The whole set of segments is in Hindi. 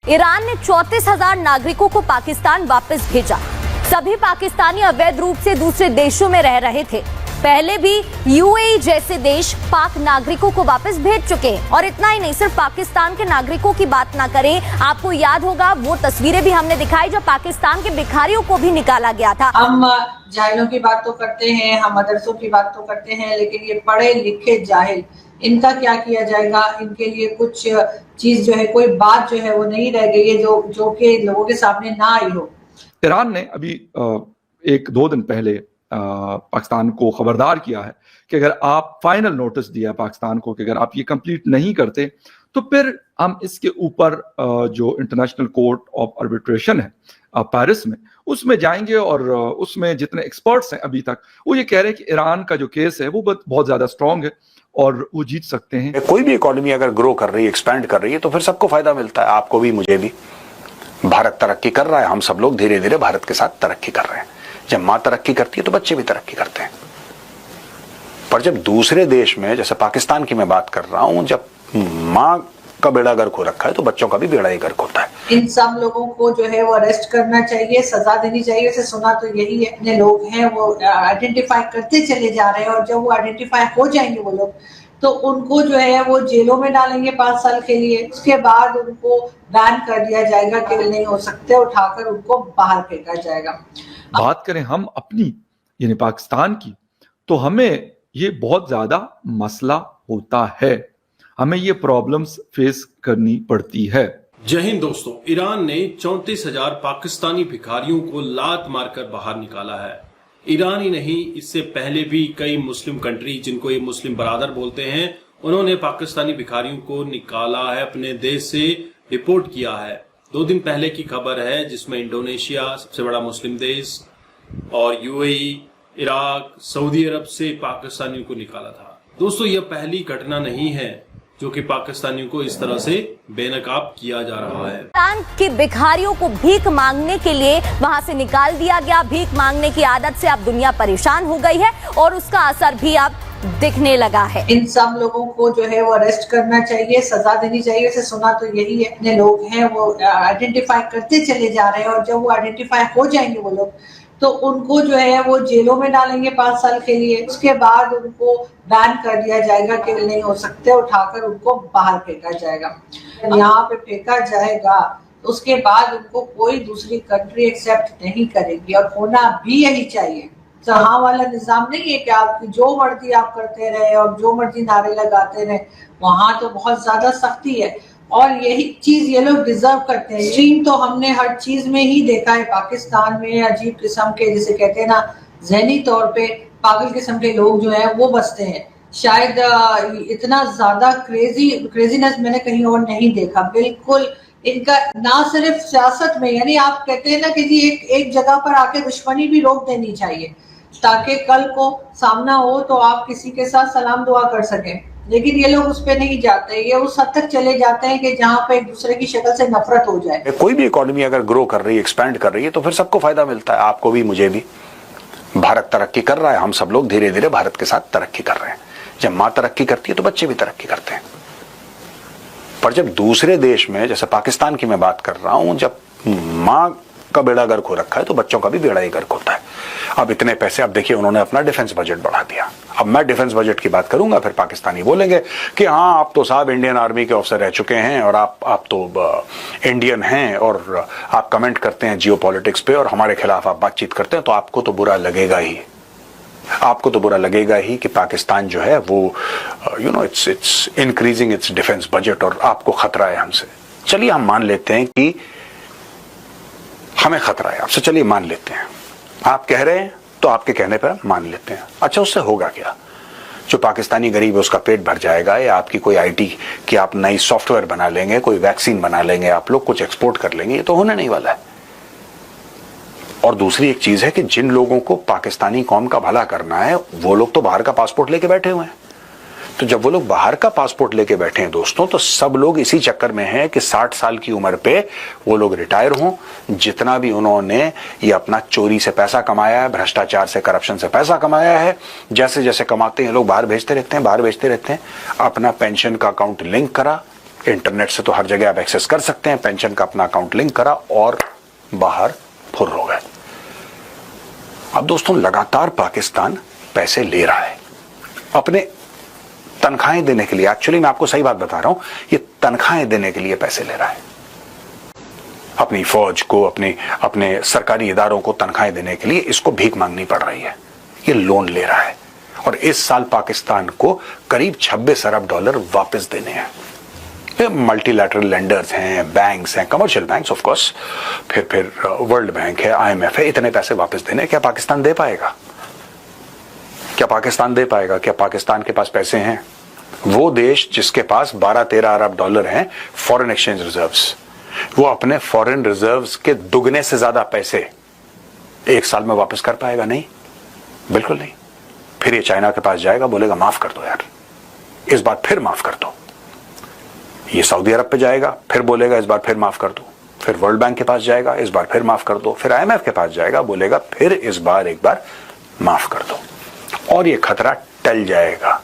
ईरान ने 34,000 नागरिकों को पाकिस्तान वापस भेजा। सभी पाकिस्तानी अवैध रूप से दूसरे देशों में रह रहे थे। पहले भी यूएई जैसे देश पाक नागरिकों को वापस भेज चुके हैं। और इतना ही नहीं, सिर्फ पाकिस्तान के नागरिकों की बात ना करें, आपको याद होगा वो तस्वीरें भी हमने दिखाई जब पाकिस्तान के भिखारियों को भी निकाला गया था। हम जाहिलों की बात तो करते हैं, हम मदरसों की बात तो करते हैं, लेकिन ये पढ़े लिखे जाहिल, इनका क्या किया जाएगा? इनके लिए कुछ चीज जो है, कोई बात जो है वो नहीं रह गई है जो कि लोगों के सामने ना आई हो। ईरान ने अभी 1-2 दिन पहले पाकिस्तान को खबरदार किया है कि अगर आप फाइनल नोटिस दिया है पाकिस्तान को कि अगर आप ये कंप्लीट नहीं करते तो फिर हम इसके ऊपर जो इंटरनेशनल कोर्ट ऑफ आर्बिट्रेशन है पेरिस में, उसमें जाएंगे। और उसमें जितने एक्सपर्ट्स हैं अभी तक वो ये कह रहे हैं कि ईरान का जो केस है वो बहुत ज्यादा स्ट्रांग है और वो जीत सकते हैं। कोई भी इकोनॉमी अगर ग्रो कर रही है, एक्सपैंड कर रही है, तो फिर सबको फायदा मिलता है, आपको भी मुझे भी। भारत तरक्की कर रहा है, हम सब लोग धीरे धीरे भारत के साथ तरक्की कर रहे हैं। जब माँ तरक्की करती है तो बच्चे भी तरक्की करते हैं। पर जब दूसरे देश में, जैसे पाकिस्तान की मैं बात कर रहा हूं, जब माँ का बेड़ा गर्क हो रखा है तो बच्चों का भी बेड़ा ही गर्क होता है। इन सब लोगों को जो है वो अरेस्ट करना चाहिए, सजा देनी चाहिए। वैसे सुना तो यही है, इतने लोग हैं वो आइडेंटिफाई करते चले जा रहे हैं, और जब वो आइडेंटिफाई हो जाएंगे वो लोग, तो उनको जो है वो जेलों में डालेंगे 5 साल के लिए। उसके बाद उनको बैन कर दिया जाएगा कि नहीं हो सकते, उठाकर उनको बाहर फेंका जाएगा। बात करें हम अपनी यानी पाकिस्तान की, तो हमें ये बहुत ज्यादा मसला होता है, हमें ये प्रॉब्लम्स फेस करनी पड़ती है। जय हिंद दोस्तों, ईरान ने 34,000 पाकिस्तानी भिखारियों को लात मारकर बाहर निकाला है। ईरान ही नहीं, इससे पहले भी कई मुस्लिम कंट्री, जिनको ये मुस्लिम बरादर बोलते हैं, उन्होंने पाकिस्तानी भिखारियों को निकाला है, अपने देश से डिपोर्ट किया है। 2 दिन पहले की खबर है जिसमें इंडोनेशिया, सबसे बड़ा मुस्लिम देश, और यूएई, इराक, सऊदी अरब से पाकिस्तानियों को निकाला था। दोस्तों, यह पहली घटना नहीं है जो कि पाकिस्तानियों को इस तरह से बेनकाब किया जा रहा है। ईरान के भिखारियों को भीख मांगने के लिए वहां से निकाल दिया गया। भीख मांगने की आदत से अब दुनिया परेशान हो गई है और उसका असर भी अब दिखने लगा है। इन सब लोगों को जो है वो अरेस्ट करना चाहिए, सजा देनी चाहिए। वैसे सुना तो यही है, इतने लोग हैं वो आइडेंटिफाई करते चले जा रहे हैं, और जब वो आइडेंटिफाई हो जाएंगे वो लोग, तो उनको जो है वो जेलों में डालेंगे 5 साल के लिए। उसके बाद उनको बैन कर दिया जाएगा कि नहीं हो सकते, उठाकर उनको बाहर फेंका जाएगा। यहाँ पे फेंका जाएगा, उसके बाद उनको कोई दूसरी कंट्री एक्सेप्ट नहीं करेगी, और होना भी यही चाहिए। जहाँ वाला निजाम नहीं है कि आपकी जो मर्जी आप करते रहे और जो मर्जी नारे लगाते रहे। वहां तो बहुत ज्यादा सख्ती है, और यही चीज ये लोग डिजर्व करते हैं। एक्सट्रीम तो हमने हर चीज में ही देखा है। पाकिस्तान में अजीब किस्म के, जिसे कहते हैं ना, ज़हनी तौर पे पागल किस्म के लोग जो हैं वो बसते हैं। शायद इतना ज्यादा क्रेजीनेस मैंने कहीं और नहीं देखा। बिल्कुल इनका ना सिर्फ सियासत में, यानी आप कहते हैं ना कि जी एक जगह पर आके दुश्मनी भी रोक देनी चाहिए, ताकि कल को सामना हो तो आप किसी के साथ सलाम दुआ कर सकें। लेकिन ये लोग उस पे नहीं जाते, ये उस हद तक चले जाते हैं कि जहाँ पे एक दूसरे की शक्ल से नफरत हो जाए। कोई भी इकोनॉमी अगर ग्रो कर रही है, एक्सपैंड कर रही है, तो फिर सबको फायदा मिलता है, आपको भी मुझे भी। भारत तरक्की कर रहा है, हम सब लोग धीरे धीरे भारत के साथ तरक्की कर रहे हैं। जब माँ तरक्की करती है तो बच्चे भी तरक्की करते हैं। पर जब दूसरे देश में, जैसे पाकिस्तान की मैं बात कर रहा हूं, जब माँ का बेड़ा गर्क हो रखा है तो बच्चों का भी बेड़ा ही गर्क होता है। अब इतने पैसे, अब देखिए उन्होंने अपना डिफेंस बजट बढ़ा दिया। अब मैं डिफेंस बजट की बात करूंगा, फिर पाकिस्तानी बोलेंगे कि हाँ आप तो साहब इंडियन आर्मी के ऑफिसर रह चुके हैं, और आप तो इंडियन हैं, और आप कमेंट करते हैं जियो पॉलिटिक्स पे, और हमारे खिलाफ आप बातचीत करते हैं, तो आपको तो बुरा लगेगा ही। आपको तो बुरा लगेगा ही कि पाकिस्तान जो है वो it's increasing its defence budget, और आपको खतरा है हमसे। चलिए हम मान लेते हैं कि हमें खतरा है आपसे, चलिए मान लेते हैं। आप कह रहे हैं तो आपके कहने पर मान लेते हैं। अच्छा, उससे होगा क्या? जो पाकिस्तानी गरीब है उसका पेट भर जाएगा, या आपकी कोई आईटी की आप नई सॉफ्टवेयर बना लेंगे, कोई वैक्सीन बना लेंगे, आप लोग कुछ एक्सपोर्ट कर लेंगे? ये तो होने नहीं वाला है। और दूसरी एक चीज है कि जिन लोगों को पाकिस्तानी कौम का भला करना है, वो लोग तो बाहर का पासपोर्ट लेके बैठे हुए हैं। तो जब वो लोग बाहर का पासपोर्ट लेके बैठे हैं दोस्तों, तो सब लोग इसी चक्कर में हैं कि 60 साल की उम्र पे वो लोग रिटायर हों। जितना भी उन्होंने ये अपना चोरी से पैसा कमाया है, भ्रष्टाचार से, करप्शन से पैसा कमाया है, जैसे जैसे कमाते हैं लोग बाहर भेजते रहते हैं, बाहर भेजते रहते हैं। अपना पेंशन का अकाउंट लिंक करा, इंटरनेट से तो हर जगह आप एक्सेस कर सकते हैं, पेंशन का अपना अकाउंट लिंक करा और बाहर फुर्र हो गए। अब दोस्तों लगातार पाकिस्तान पैसे ले रहा है अपने तनख्वाहें देने के लिए। एक्चुअली मैं आपको सही बात बता रहा हूं, ये तनख्वाहें देने के लिए पैसे ले रहा है, अपनी फौज को, अपने सरकारी इदारों को तनख्वाहें देने के लिए इसको भीख मांगनी पड़ रही है, ये लोन ले रहा है। और इस साल पाकिस्तान को करीब 26 अरब डॉलर वापस देने हैं। मल्टीलैटरल लेंडर्स हैं, बैंक्स हैं, कमर्शियल बैंक्स ऑफ कोर्स, फिर वर्ल्ड बैंक है, IMF है, इतने पैसे वापस देने। क्या पाकिस्तान दे पाएगा? क्या पाकिस्तान दे पाएगा? क्या पाकिस्तान के पास पैसे हैं? वो देश जिसके पास 12-13 अरब डॉलर हैं फॉरेन एक्सचेंज रिजर्व्स, वो अपने फॉरेन रिजर्व्स के दुगने से ज्यादा पैसे एक साल में वापस कर पाएगा? नहीं, बिल्कुल नहीं। फिर ये चाइना के पास जाएगा, बोलेगा माफ कर दो यार, इस बार फिर माफ कर दो। ये सऊदी अरब पे जाएगा, फिर बोलेगा इस बार फिर माफ कर दो। फिर वर्ल्ड बैंक के पास जाएगा, इस बार फिर माफ कर दो। फिर IMF के पास जाएगा, बोलेगा फिर इस बार एक बार माफ कर दो। और ये खतरा टल जाएगा।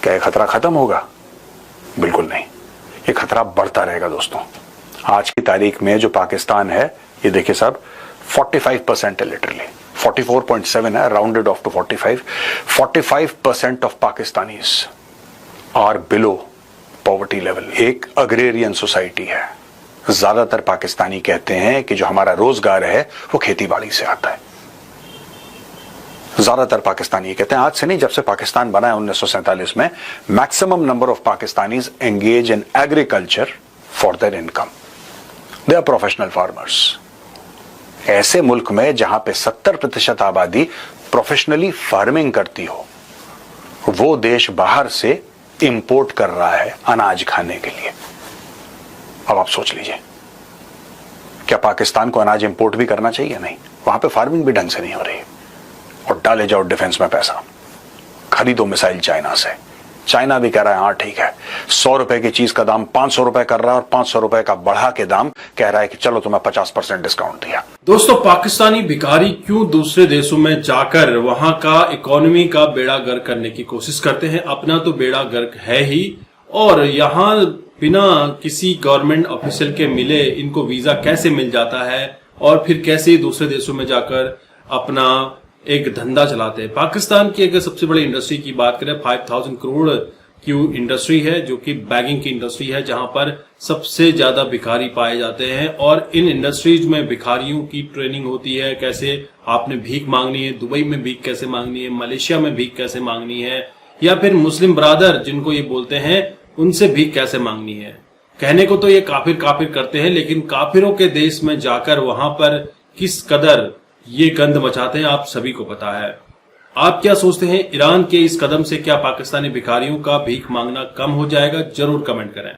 क्या ये खतरा खत्म होगा? बिल्कुल नहीं, ये खतरा बढ़ता रहेगा दोस्तों। आज की तारीख में जो पाकिस्तान है, ये देखिए साहब, 45% है, लिटरली 44.7 है, rounded off to 45। 45% of Pakistanis are below poverty level. एक अग्रेरियन सोसाइटी है। ज्यादातर पाकिस्तानी कहते हैं कि जो हमारा रोजगार है वो खेती बाड़ी से आता है। ज्यादातर पाकिस्तानी कहते हैं, आज से नहीं, जब से पाकिस्तान बना है 1947 में, maximum number of Pakistanis engage in agriculture for their income. They are professional farmers. ऐसे मुल्क में जहां पे 70% आबादी प्रोफेशनली फार्मिंग करती हो, वो देश बाहर से इंपोर्ट कर रहा है अनाज खाने के लिए। अब आप सोच लीजिए, क्या पाकिस्तान को अनाज इंपोर्ट भी करना चाहिए? नहीं, वहां पे फार्मिंग भी ढंग से नहीं हो रही। और डाले जाओ डिफेंस में पैसा, खरीदो मिसाइल चाइना से। चाइना भी कह रहा है हाँ ठीक है, 100 रुपए की चीज का दाम 500 रुपए कर रहा है, और 500 रुपए का बढ़ा के दाम कह रहा है कि चलो तुम्हें 50% डिस्काउंट दिया। दोस्तों, पाकिस्तानी भिखारी क्यों दूसरे देशों में जाकर वहां का इकोनॉमी का बेड़ा गर्क करने की कोशिश करते हैं? अपना तो बेड़ा गर्क है ही, और यहाँ बिना किसी गवर्नमेंट ऑफिशियल के मिले इनको वीजा कैसे मिल जाता है, और फिर कैसे दूसरे देशों में जाकर अपना एक धंधा चलाते हैं। पाकिस्तान की अगर सबसे बड़ी इंडस्ट्री की बात करें, 5000 करोड़ की इंडस्ट्री है, जो कि बैगिंग की इंडस्ट्री है, जहां पर सबसे ज्यादा भिखारी पाए जाते हैं। और इन इंडस्ट्रीज में भिखारियों की ट्रेनिंग होती है, कैसे आपने भीख मांगनी है, दुबई में भीख कैसे मांगनी है, मलेशिया में भीख कैसे मांगनी है, या फिर मुस्लिम ब्रादर जिनको ये बोलते हैं उनसे भीख कैसे मांगनी है। कहने को तो ये काफिर करते हैं, लेकिन काफिरों के देश में जाकर वहां पर किस कदर ये गंद मचाते हैं आप सभी को पता है। आप क्या सोचते हैं, ईरान के इस कदम से क्या पाकिस्तानी भिखारियों का भीख मांगना कम हो जाएगा? जरूर कमेंट करें।